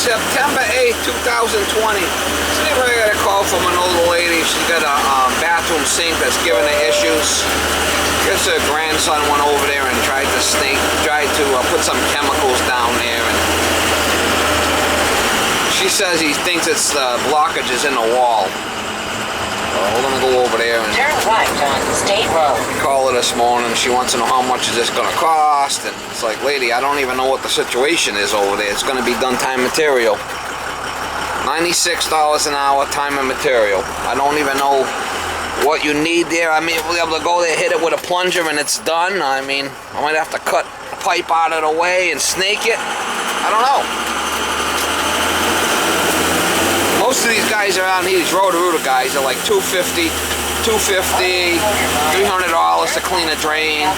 September 8th, 2020. See if I got a call from an older lady. She's got a bathroom sink that's giving her issues. Guess her grandson went over there and tried to put some chemicals down there. And she says he thinks it's the blockages in the wall. We're gonna go over there and turn right on State Road. Call her this morning. She wants to know how much is this gonna cost, and it's like, lady, I don't even know what the situation is over there. It's gonna be done time material. $96 an hour, time and material. I don't even know what you need there. I mean, we'll be able to go there, hit it with a plunger, and it's done. I mean, I might have to cut a pipe out of the way and snake it. I don't know. Most of these guys around here, these Roto-Rooter guys, are like $250, $300 to clean a drain.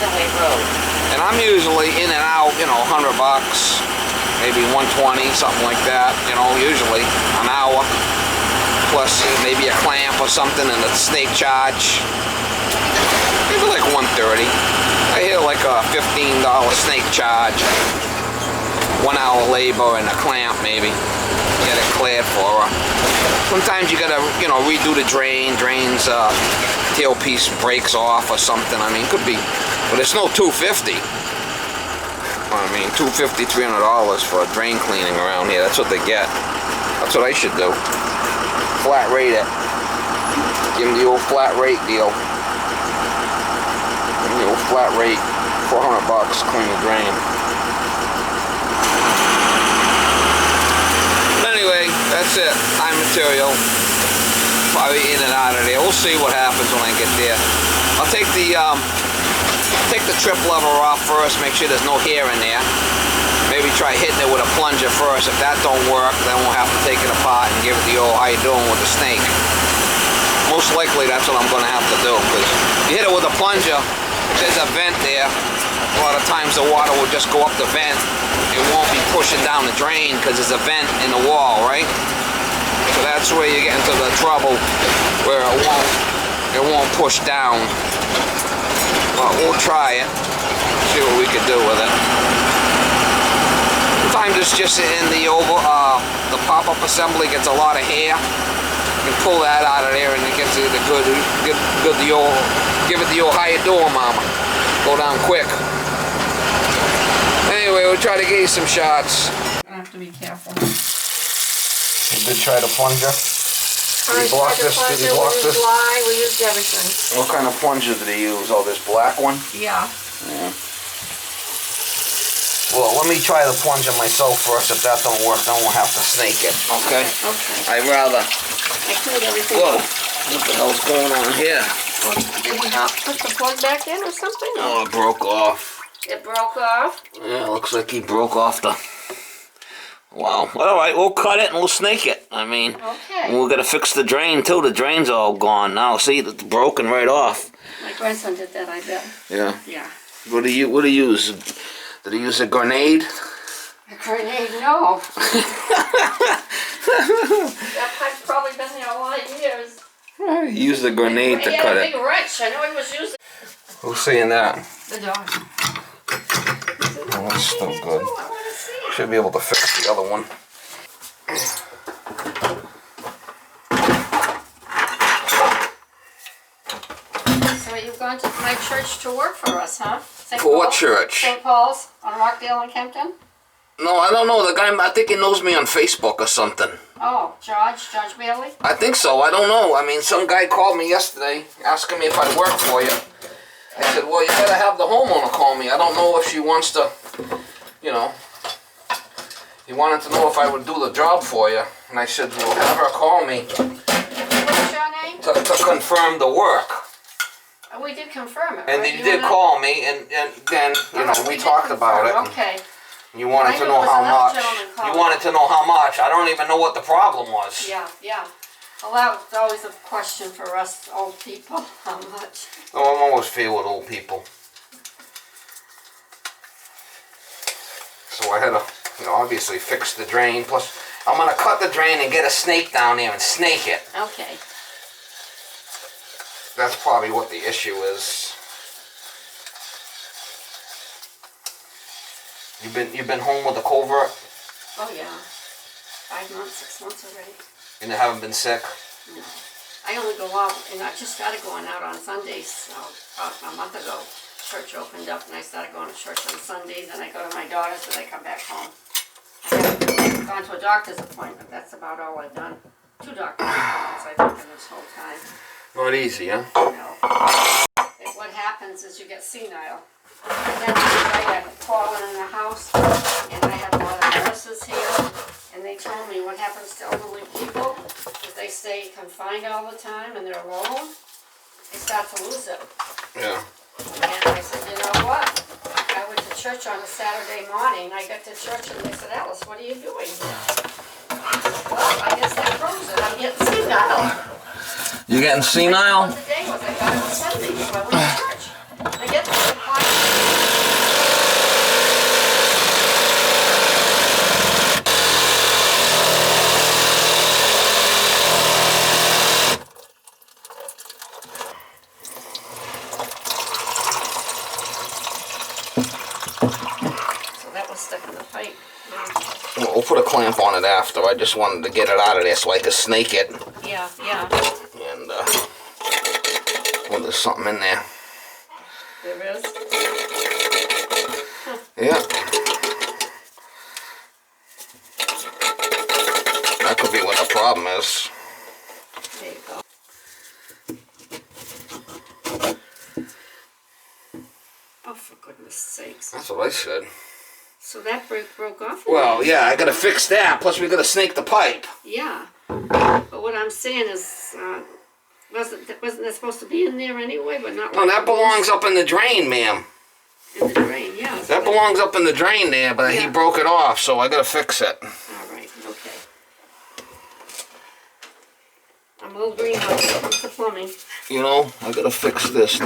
And I'm usually in and out, you know, $100, maybe $120, something like that, you know, usually an hour. Plus maybe a clamp or something and a snake charge. Maybe like $130. I hear like a $15 snake charge. 1 hour labor and a clamp maybe. Get it cleared for her. Sometimes you gotta, you know, redo the drain's tailpiece breaks off or something. I mean, could be, but it's no $250. I mean, $250, $300 for a drain cleaning around here. That's what they get. That's what I should do. Flat rate it. Give them the old flat rate deal. Give them the old flat rate. $400, clean the drain. Anyway, that's it. Time material. Probably in and out of there. We'll see what happens when I get there. I'll take the trip lever off first. Make sure there's no hair in there. Maybe try hitting it with a plunger first. If that don't work, then we'll have to take it apart and give it the old how you doing with the snake. Most likely that's what I'm going to have to do. Because you hit it with a plunger, if there's a vent there, a lot of times the water will just go up the vent. It won't be pushing down the drain because there's a vent in the wall, right? So that's where you get into the trouble where it won't push down. But we'll try it. See what we can do with it. Sometimes it's just in the the pop-up assembly gets a lot of hair. You can pull that out of there and it gets it give it the old how you doing, mama. Go down quick. Anyway, we'll try to get you some shots. I have to be careful. You did try the plunger? Did he block this? Did he block this? We used everything. What kind of plunger did he use? Oh, this black one? Yeah. Yeah. Well, let me try the plunger myself first. If that don't work, then we'll have to snake it. Okay? Okay. I'd rather. I cleaned everything. Whoa. What the hell's going on here? Did we not put the plug back in or something? Oh, it broke off. It broke off? Yeah, it looks like he broke off the... Wow. All right, we'll cut it and we'll snake it. I mean, okay. We're going to fix the drain, too. The drain's all gone now. See, it's broken right off. My grandson did that, I bet. Yeah. Yeah. What do you use? Did he use a grenade? A grenade? No. That pipe's probably been there a lot of years. He used a grenade to cut it. He had a big wrench. I know he was using. Who's seeing that? The dog. Oh, that's still good. I want to see it. Should be able to fix the other one. So you've gone to my church to work for us, huh? St. For what Paul's? church? St. Paul's on Rockdale and Kempton? No, I don't know. The guy, I think he knows me on Facebook or something. Oh, George Bailey? I think so. I don't know. I mean, some guy called me yesterday asking me if I'd work for you. I said, well, you better have the homeowner call me. I don't know if she wants to, you know. He wanted to know if I would do the job for you. And I said, well, have her call me What's your name? to confirm the work. We did confirm it, And right? he did call me, and then, you know, we talked about it. Okay. You wanted to know how much. You wanted to know how much. I don't even know what the problem was. Yeah. Well, that was always a question for us old people. How much? Oh, I'm always fair with old people. So I had to, you know, obviously fix the drain. Plus, I'm going to cut the drain and get a snake down there and snake it. Okay. That's probably what the issue is. You've been home with the covert? Oh yeah. 5 months, 6 months already. And they haven't been sick? No. I only go out, and I just started going out on Sundays about a month ago. Church opened up, and I started going to church on Sundays, and I go to my daughter's, and I come back home. I haven't gone to a doctor's appointment. That's about all I've done. 2 doctor's appointments I think in this whole time. Not easy, huh? No. And what happens is you get senile. And then I had fallen in the house, and I have a lot of nurses here, and they told me what happens to elderly people if they stay confined all the time and they're alone, they start to lose it. Yeah. And I said, you know what? I went to church on a Saturday morning. I got to church and they said, Alice, what are you doing here? Well, I guess they froze it. I'm getting senile. You getting senile? What the day was, I got it on Sunday, so I went to church. I get to the party. So that was stuck in the pipe. Well, we'll put a clamp on it after. I just wanted to get it out of there so I could snake it. Yeah, yeah. And, well, there's something in there. There is? Yeah. That could be what the problem is. There you go. Oh, for goodness sakes. That's what I said. So that broke off? Well, yeah, I gotta fix that. Plus, we gotta snake the pipe. Yeah. But what I'm saying is, wasn't that supposed to be in there anyway, but not No, like that it was belongs up in the drain, ma'am. in the drain, yeah. So That belongs up in the drain there, but he Yeah. broke it off, so I gotta fix it. All right, okay. I'm a little green on when it comes to plumbing. You know, I gotta fix this.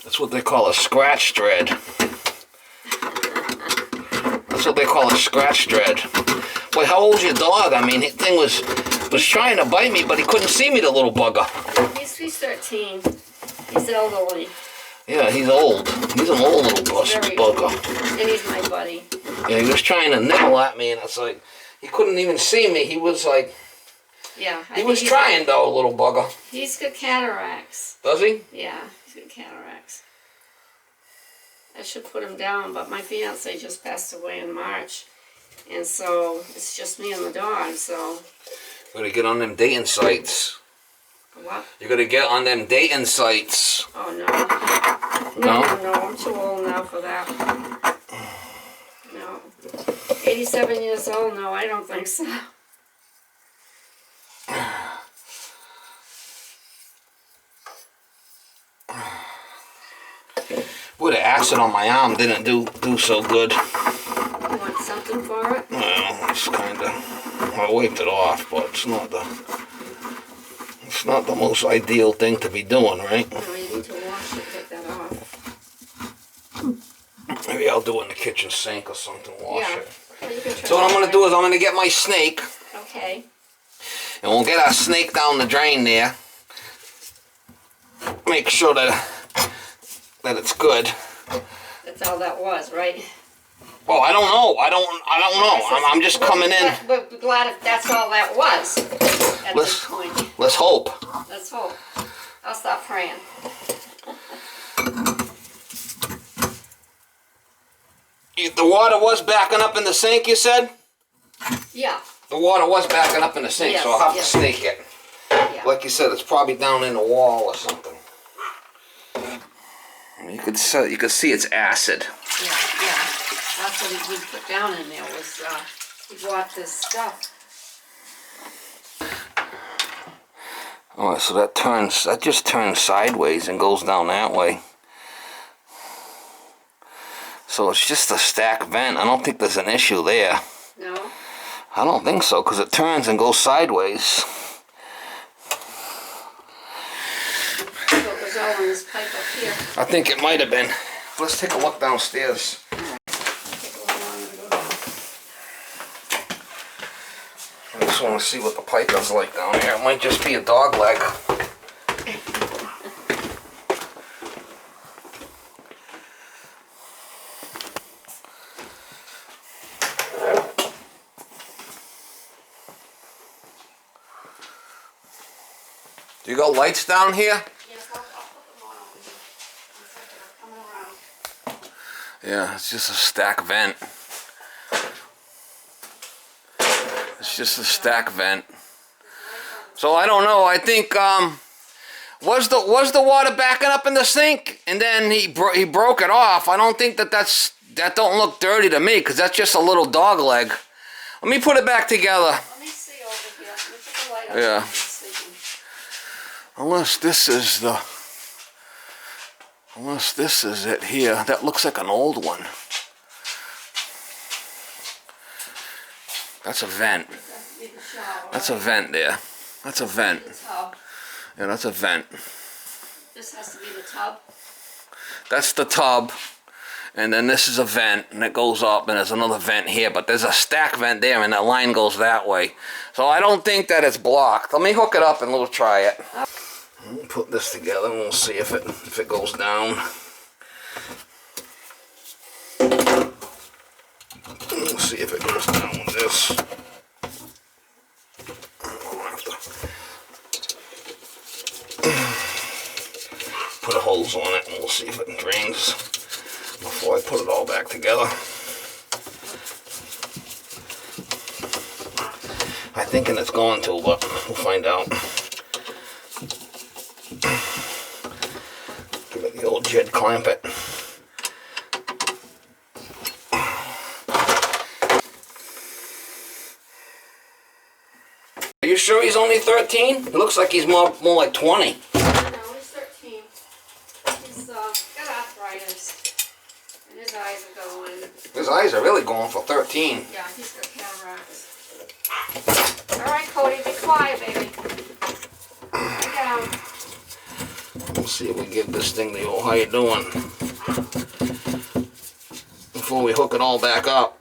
That's what they call a scratch thread. That's what they call a scratch thread. Boy, how old's your dog? I mean, the thing was trying to bite me, but he couldn't see me, the little bugger. He's 13. He's elderly. Yeah, he's old. He's an old little Very old. bugger. And he's my buddy. Yeah, he was trying to nibble at me, and it's like, he couldn't even see me. He was like, Yeah. he was trying though, little bugger. He's got cataracts. Does he? Yeah, he's got cataracts. I should put him down, but my fiance just passed away in March. And so it's just me and the dog, so. Gotta get on them dating sites. What? You gotta get on them dating sites. Oh, no. No, I'm too old now for that. No. 87 years old? No, I don't think so. Boy, the acid on my arm didn't do so good. You want something for it? Well, it's kinda, I wiped it off, but it's not the most ideal thing to be doing, right? No, you need to wash it, take that off. Maybe I'll do it in the kitchen sink or something, wash Yeah. it. Well, you can try So what I'm gonna that. do is I'm gonna get my snake, Okay. and we'll get our snake down the drain there. Make sure that it's good. That's all that was, right? Oh, I don't know. I don't know. I'm just coming in. We're glad if that's all that was at Let's- this point. Let's hope. Let's hope. I'll stop praying. The water was backing up in the sink, you said? Yeah. The water was backing up in the sink, so I'll have Yes, to snake it. Yeah. Like you said, it's probably down in the wall or something. You could see it's acid. Yeah. That's what we put down in there was, we bought this stuff. Oh, so that just turns sideways and goes down that way. So it's just a stack vent. I don't think there's an issue there. No? I don't think so, because it turns and goes sideways. So it was all in this pipe up here. I think it might have been. Let's take a look downstairs. Take a little longer to go down. I just want to see what the pipe is like down here. It might just be a dog leg. Do you got lights down here? Yes, I'll put them on over here. One second, I'm coming around. Yeah, it's just a stack vent. It's just a stack vent. So I don't know. I think was the water backing up in the sink, and then he broke it off. I don't think that don't look dirty to me, because that's just a little dog leg. Let me put it back together. Let me see over here. Let me put the light on. Yeah. Unless this is it here. That looks like an old one. That's a vent. That's a vent there. That's a vent. Yeah, that's a vent. This has to be the tub. That's the tub. And then this is a vent, and it goes up, and there's another vent here, but there's a stack vent there, and that line goes that way. So I don't think that it's blocked. Let me hook it up and we'll try it. We'll put this together and we'll see if it goes down. We'll see if it goes down with this. Put a hose on it and we'll see if it drains before I put it all back together. I'm thinking it's going to, but we'll find out. Give it the old Jed clamp it. Are you sure he's only 13? It looks like he's more like 20. No, he's 13. He's got arthritis. And his eyes are going. His eyes are really going for 13. Yeah, he's got cataracts. Alright, Cody, be quiet, baby. Lay down. We'll see if we give this thing the old how you doing before we hook it all back up.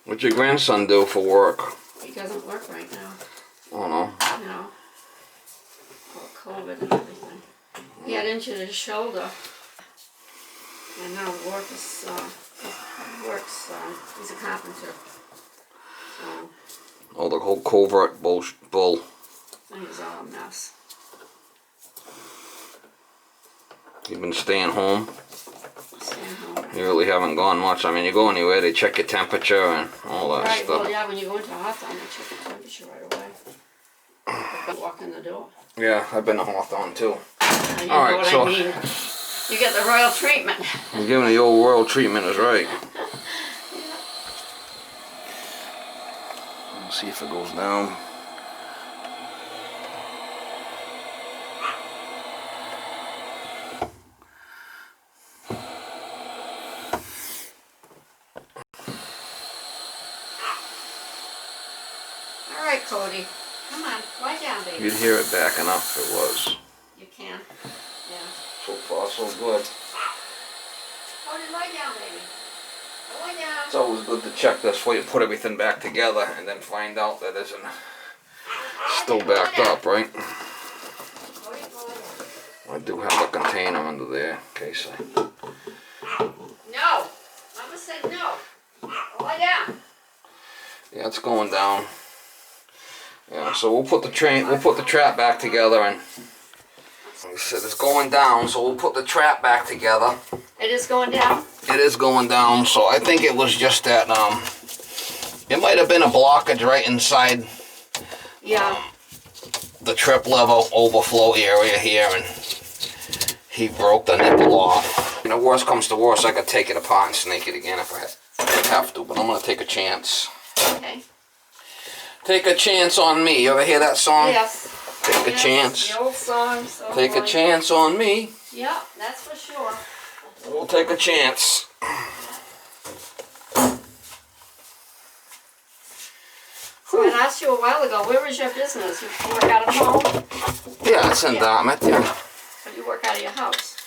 What'd your grandson do for work? He doesn't work right now. Oh no. No. Oh, COVID and everything. He had injured his shoulder. And now he works, he's a carpenter. So, Oh, the whole covert bull. he's all a mess. You've been staying home. Staying home. You really haven't gone much. I mean, you go anywhere, they check your temperature and all that Right, stuff. well, yeah, when you go into Hawthorne, they check your temperature right away. But walk in the door. Yeah, I've been to Hawthorne too. Now you All know right, what so I mean. You get the royal treatment. you're giving the old world treatment is right. Let's see if it goes down. All right, Cody. Come on, lie down, baby. You'd hear it backing up if it was. You can. Yeah. So far, so good. Cody, lie down, baby. Lie down. It's always good to check this before you put everything back together and then find out that it isn't still backed up, right? Cody, lie I do have a container under there in case I... down. No. Mama said no. Lie down. Yeah, it's going down. Yeah, so we'll put the trap back together, and like I said, it's going down, so we'll put the trap back together. It is going down? It is going down, so I think it was just that, it might have been a blockage right inside Yeah. the trip level overflow area here, and he broke the nipple off. You know, worst comes to worst, I could take it apart and snake it again if I have to, but I'm going to take a chance. Okay. Take a chance on me. You ever hear that song? Yes. Take a Yes, chance. The old song. So Take a like- chance on me. Yeah, that's for sure. We'll take a chance. So I asked you a while ago, where was your business? You work out of home? Yeah, it's in Dartmouth, yeah. Or you work out of your house?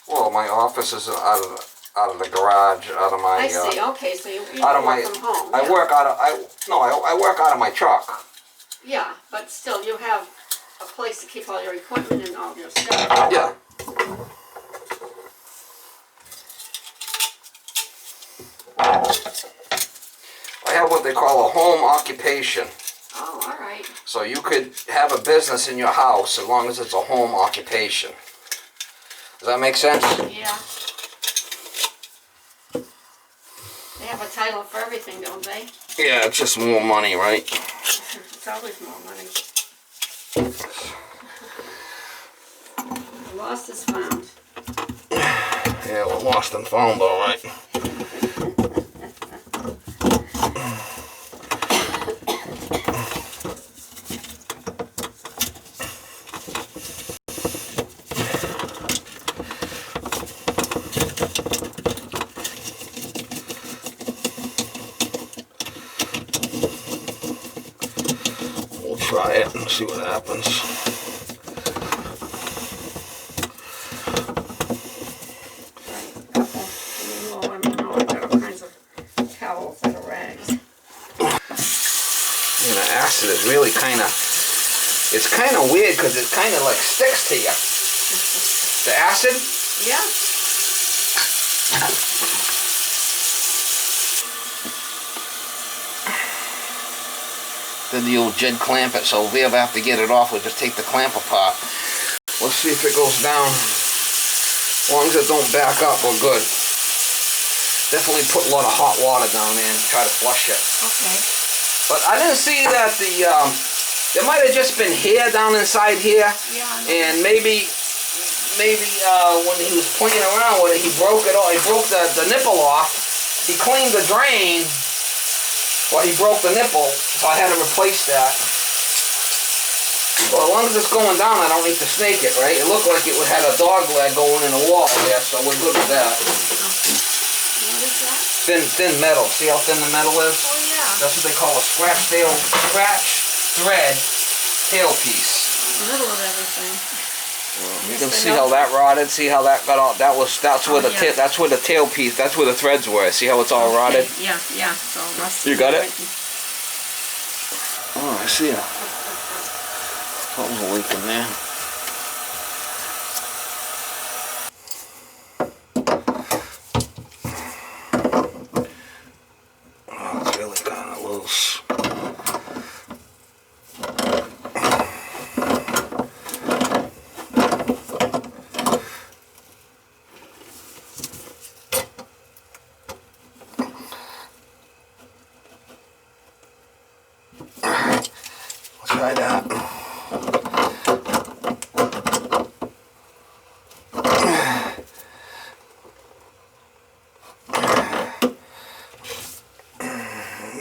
Well, my office is out of the garage, out of my... I see. Okay, so you out of work my... from home. I yeah. work out of... I work out of my truck. Yeah, but still, you have a place to keep all your equipment and all your stuff. Yeah. I have what they call a home occupation. Oh, all right. So you could have a business in your house as long as it's a home occupation. Does that make sense? Yeah. They have a title for everything, don't they? Yeah, it's just more money, right? It's always more money. Lost is found. Yeah, well, lost and found, all right. We'll try it and see what happens. Acid is really kind of, it's kind of weird because it kind of like sticks to you. The acid? Yeah. Then the old Jed clamp it, so if we ever have to get it off, we'll just take the clamp apart. Let's see if it goes down. As long as it don't back up, we're good. Definitely put a lot of hot water down there and try to flush it. Okay. But I didn't see that there might have just been hair down inside here. Yeah. And maybe when he was playing around with it, he broke it off. He broke the nipple off. He cleaned the drain. Well, he broke the nipple, so I had to replace that. Well, as long as it's going down, I don't need to snake it, right? It looked like it had a dog leg going in the wall there, so we're good with that. What is that? Thin metal. See how thin the metal is? Oh, yeah. That's what they call a scratch thread tailpiece. A little of everything. You can see how that rotted. See how that got all. That's where the yeah. that's where the tailpiece. That's where the threads were. See how it's all rotted. Yeah, yeah. It's all rusty. You got it? Oh, I see it. Something's leaking there. Oh, it's really kind of loose. Try that.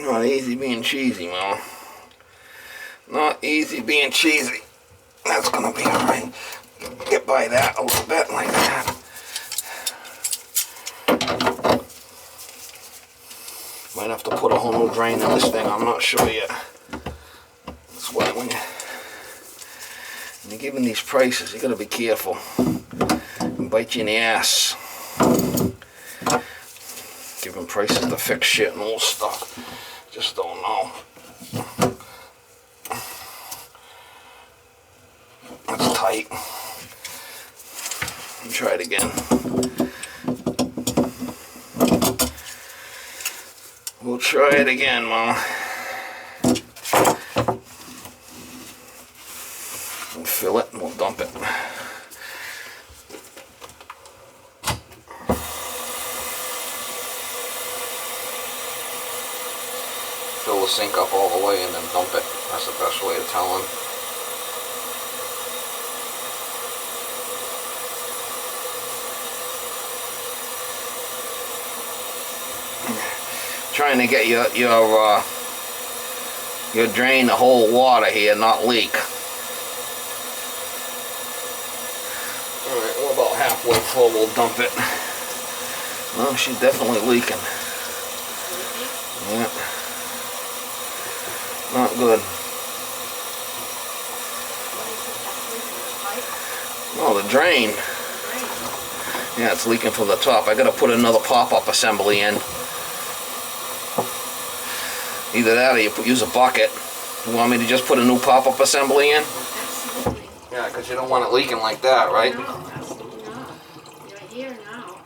Not easy being cheesy, Mom. Not easy being cheesy. That's gonna be alright. Get by that a little bit like that. Might have to put a whole new drain in this thing, I'm not sure yet. That's why when you're giving these prices, you gotta be careful. And bite you in the ass. Giving prices to fix shit and old stuff. Just don't know. That's tight. Try it again. We'll try it again, Mom. We'll fill it and we'll dump it. Fill the sink up all the way and then dump it. That's the best way to tell him. Trying to get your drain to hold water here, not leak. Alright, we're about halfway full, we'll dump it. Well, she's definitely leaking. Yeah. Not good. Oh, the drain. Yeah, it's leaking from the top. I gotta put another pop-up assembly in. Either that or you use a bucket You want me to just put a new pop-up assembly in? Absolutely. Yeah, because you don't want it leaking like that, right? No, absolutely not. You're here now.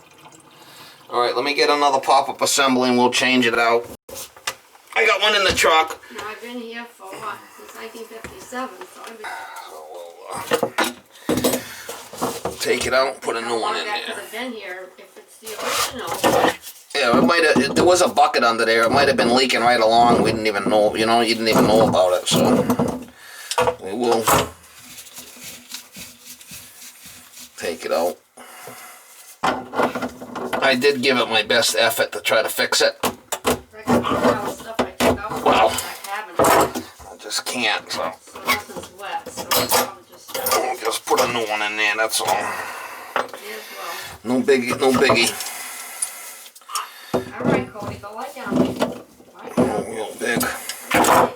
Alright, let me get another pop-up assembly and we'll change it out. I got one in the truck. Now, I've been here for what? Since 1957, so I've been... Take it out, put a new one in How long that there. could have been here if it's the original? Yeah, it might have. There was a bucket under there. It might have been leaking right along. We didn't even know. You know, you didn't even know about it. So we will take it out. I did give it my best effort to try to fix it. Reckon all the stuff I took out Wow. of that cabinet, I just can't. So so nothing's wet. So I'll probably just put a new one in there. That's all. may as well. No biggie. No biggie. All right, Cody, go lie down. Lie down. Real big. That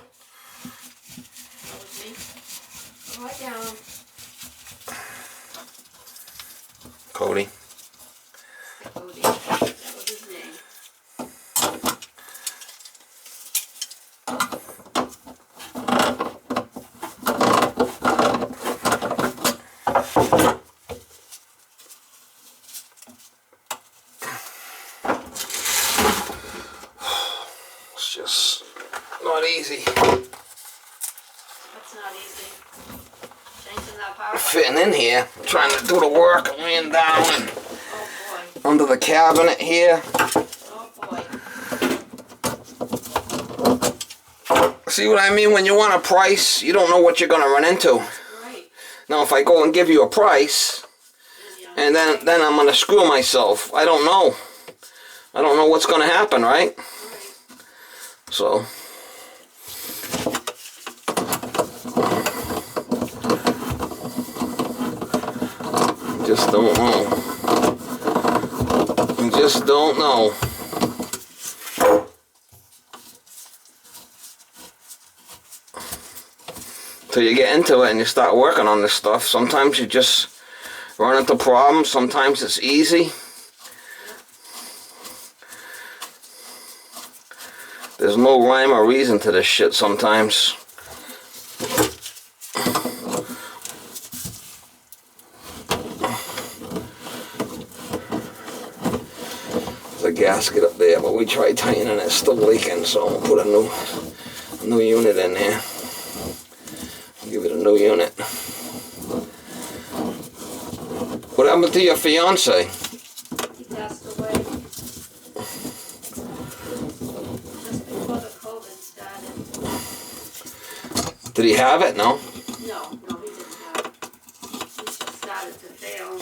was me. Go lie down. Cody. Cody. That was his name. It's just not easy. That's not easy. Changing that power. Fitting in here, trying to do the work, laying down and Oh under the cabinet here. boy. Oh boy. See what I mean? When you want a price, you don't know what you're gonna run into. Right. Now, if I go and give you a price, and then I'm gonna screw myself. I don't know. I don't know what's gonna happen, right? So. Just don't know. You just don't know. Till you get into it and you start working on this stuff, sometimes you just run into problems, sometimes it's easy. There's no rhyme or reason to this shit sometimes. There's a gasket up there, but we tried tightening it, it's still leaking, so we'll put a new unit in there. Give it a new unit. What happened to your fiance? He passed away just before the COVID started. Did he have it? No? No, he didn't have it. He just started to fail and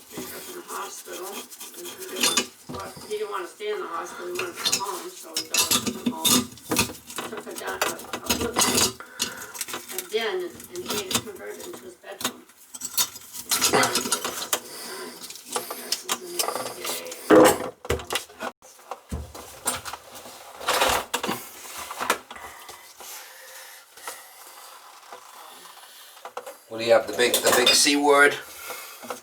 he was in the hospital. And he didn't want to stay in the hospital, he wanted to come home, so he got her to come home. Took her down to a den and he had it converted into his bedroom. What do you have? The big C word? What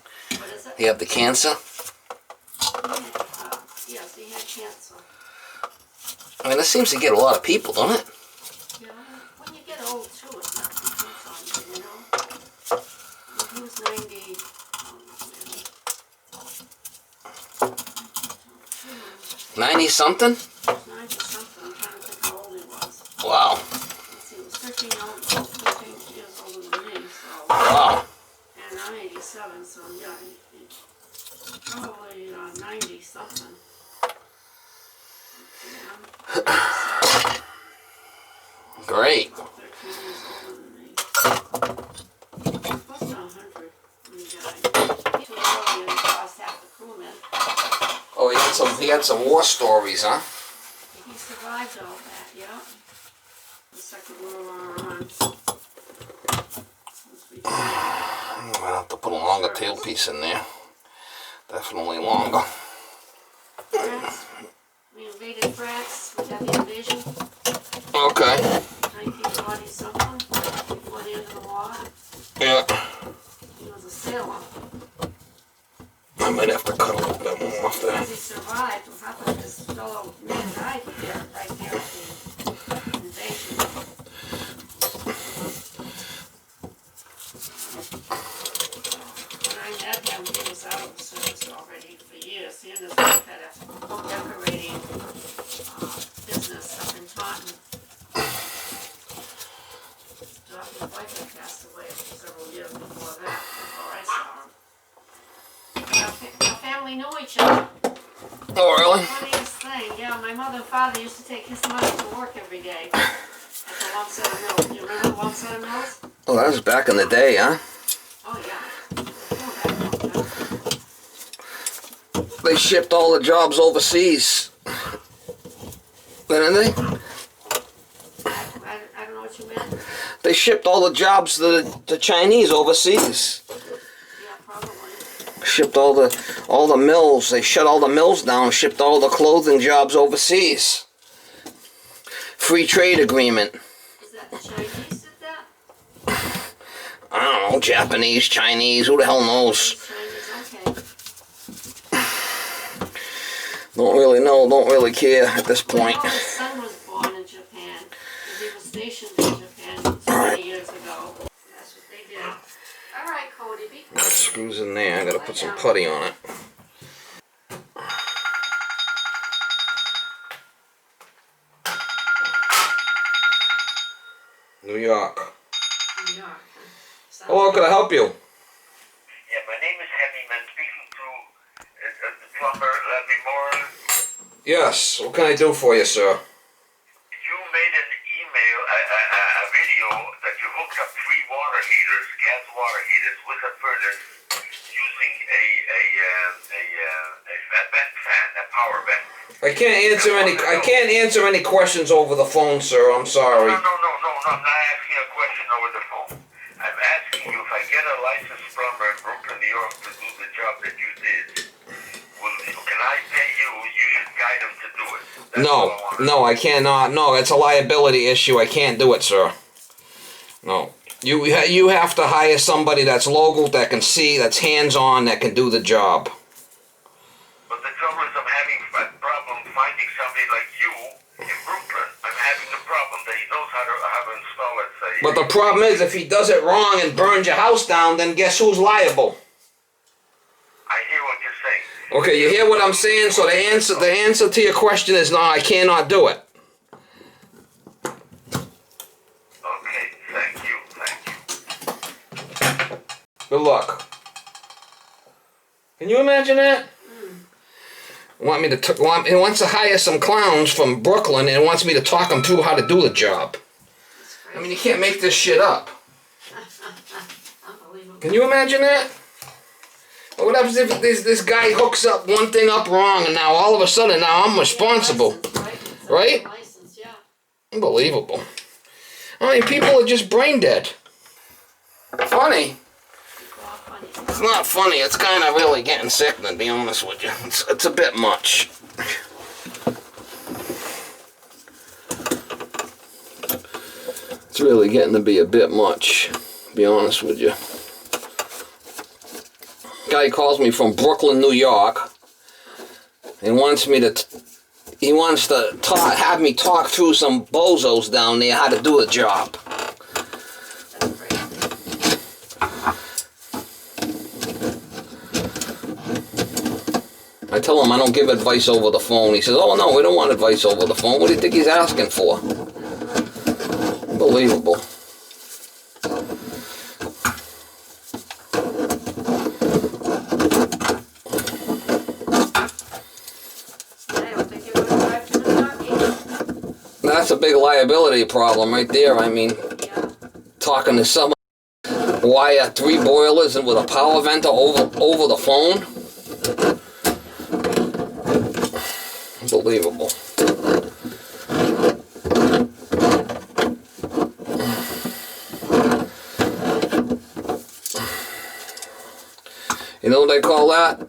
is it? You have the cancer? Yes, he had cancer. I mean, this seems to get a lot of people, don't it? Yeah, when you get old too, it's not too on you, you know? When he was 90, 90 something? 90 something, I'm trying to think how old he was. Wow. Let's see, he was 13 years older than me, so. Wow. And I'm 87, so yeah, probably 90 something. Great. 13 years older than me. Close to 100 when he died. Too early and he lost half the crewmen. Oh, he had some war stories, huh? He survived all that, yeah. The Second World War on. I'm gonna have to put a longer tailpiece in there. Definitely longer. France. We invaded France. We had the invasion. Okay. 1940 something. Before the end of the war. Yeah. He was a sailor. I might have to cut a little bit more off there. Because he survived, what happened is this fellow man died here, right here at the father used to take his money to work every day at the one set of mills. You remember the one set of mills? Oh, that was back in the day, huh? Oh, yeah. Oh, that, They shipped all the jobs overseas. Didn't they? I don't know what you meant. They shipped all the jobs to the Chinese overseas. Yeah, probably. Shipped all the mills. They shut all the mills down. Shipped all the clothing jobs overseas. Free trade agreement. Is that the Chinese did that? I don't know, Japanese, Chinese, who the hell knows? Chinese, okay. Don't really know, don't really care at this point. My son was born in Japan, because he was stationed in Japan so many years ago. That's what they did. All right, Cody, be quick. That screws in there, I gotta put some putty on it. New York. New York. Sounds Hello, can I help you? Yeah, my name is Henny. I'm speaking to the plumber, lavimoniere. Yes, what can I do for you, sir? You made an email, a video that you hooked up 3 water heaters, gas water heaters, with a furnace using a vent fan, a power vent. I can't answer any questions over the phone, sir. I'm sorry. No, I'm not asking a question over the phone. I'm asking you if I get a licensed plumber in Brooklyn, New York to do the job that you did, can I pay you? You should guide him to do it. That's all I want. No, I cannot. No, it's a liability issue. I can't do it, sir. No. You have to hire somebody that's local, that can see, that's hands-on, that can do the job. But the trouble is I'm having a problem finding somebody like you in Brooklyn. I'm having the problem that he knows how to install it. But the problem is, if he does it wrong and burns your house down, then guess who's liable? I hear what you're saying. Okay, you hear what I'm saying? So the answer to your question is no, I cannot do it. Okay, thank you. Good luck. Can you imagine that? He wants to hire some clowns from Brooklyn and wants me to talk him through how to do the job. I mean, you can't make this shit up. unbelievable. Can you imagine that? What happens if this guy hooks up one thing up wrong and now all of a sudden now I'm responsible? License, Right? License, yeah. Unbelievable. I mean, people are just brain dead. Funny. It's not funny. It's kind of really getting sick, to be honest with you. It's a bit much. It's really getting to be a bit much, to be honest with you. Guy calls me from Brooklyn, New York, and wants me to have me talk through some bozos down there how to do a job. That's crazy. I tell him I don't give advice over the phone. He says, oh no, we don't want advice over the phone. What do you think he's asking for? Unbelievable. That's a big liability problem right there. I mean, talking to someone, wire 3 boilers and with a power venter over the phone. Unbelievable. You know what they call that?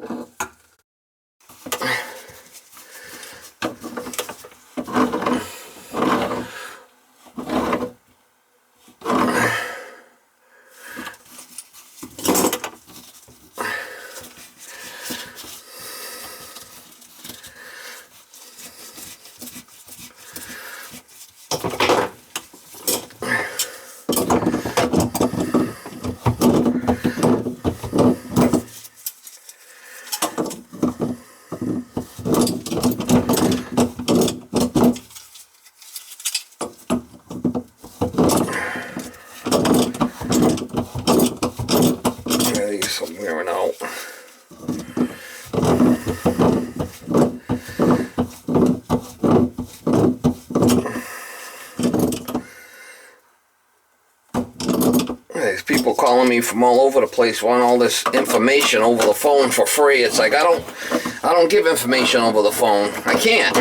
Somewhere out. calling me from all over the place, want all this information over the phone for free. It's like I don't give information over the phone. I can't.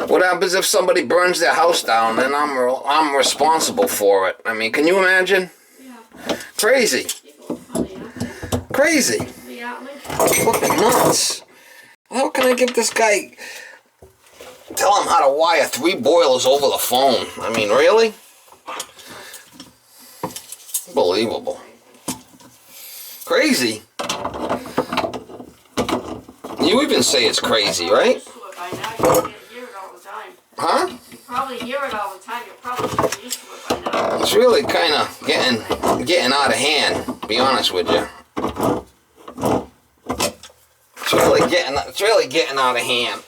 What happens if somebody burns their house down and I'm responsible for it? I mean, can you imagine? Yeah. Crazy. People are funny, aren't they? Crazy. Yeah, me. Fucking nuts. How can I give this guy, tell him how to wire 3 boilers over the phone? I mean, really? Unbelievable. Crazy. You even say it's crazy, right? By now, you hear it all the time. Huh? You probably hear it all the time. You're probably getting used to it by now. It's really kind of getting out of hand, to be honest with you. It's really getting out of hand.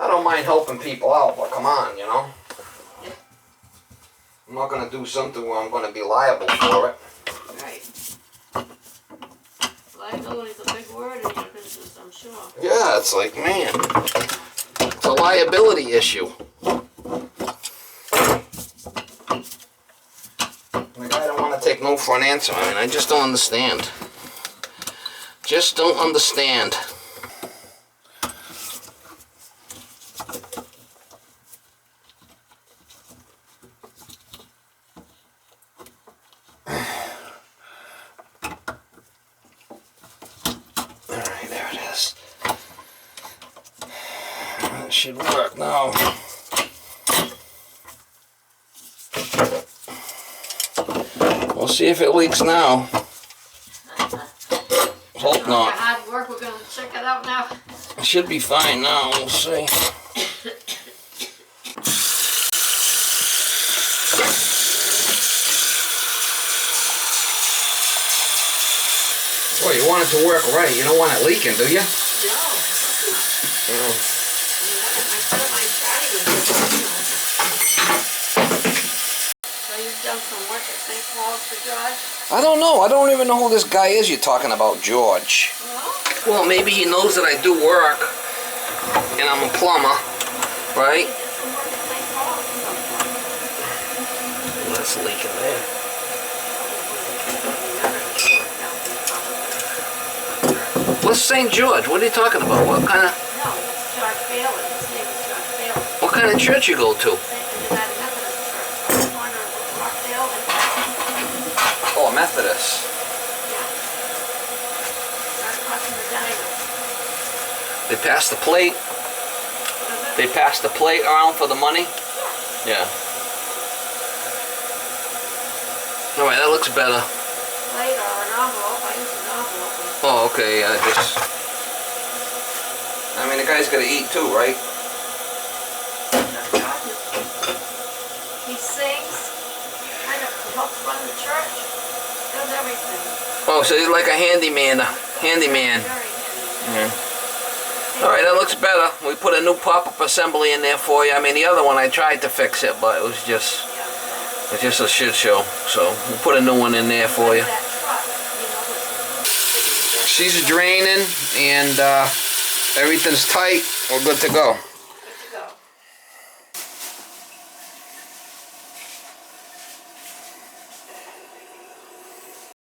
I don't mind helping people out, but come on, you know. I'm not going to do something where I'm going to be liable for it. Right. Liability is a big word in your business, I'm sure. Yeah, it's like, man, it's a liability issue. Like, I don't want to take no for an answer. I mean, I just don't understand. Just don't understand. Alright, there it is. That should work now. We'll see if it leaks now. Hope not. Hard work, we're going to check it out now. It should be fine now, we'll see. Well, you want it to work right. You don't want it leaking, do you? No. No. So you've done some work at St. Paul's for George? I don't know. I don't even know who this guy is you're talking about, George. No? Well, maybe he knows that I do work, and I'm a plumber, right? You did some work at St. Paul's or something. Well, that's leaking there. What's St. George? What are you talking about? What kind of... No, it's George Bailey. His name is George Bailey. What kind of church you go to? St. United Methodist Church. On the corner of Rockdale and Oh, a Methodist. right across from the diner. They pass the plate. They pass the plate around for the money. Yeah. All right, that looks better. Plate or an envelope. I use an envelope. Oh, okay. I mean, the guy's got to eat too, right? He sings, kind of helps run the church, does everything. Oh, so he's like a handyman. Handyman. Very handy. Yeah. All right, that looks better. We put a new pop-up assembly in there for you. I mean, the other one I tried to fix it, but it was just a shit show. So we'll put a new one in there for you. That truck, you know, She's draining and everything's tight. We're good to go.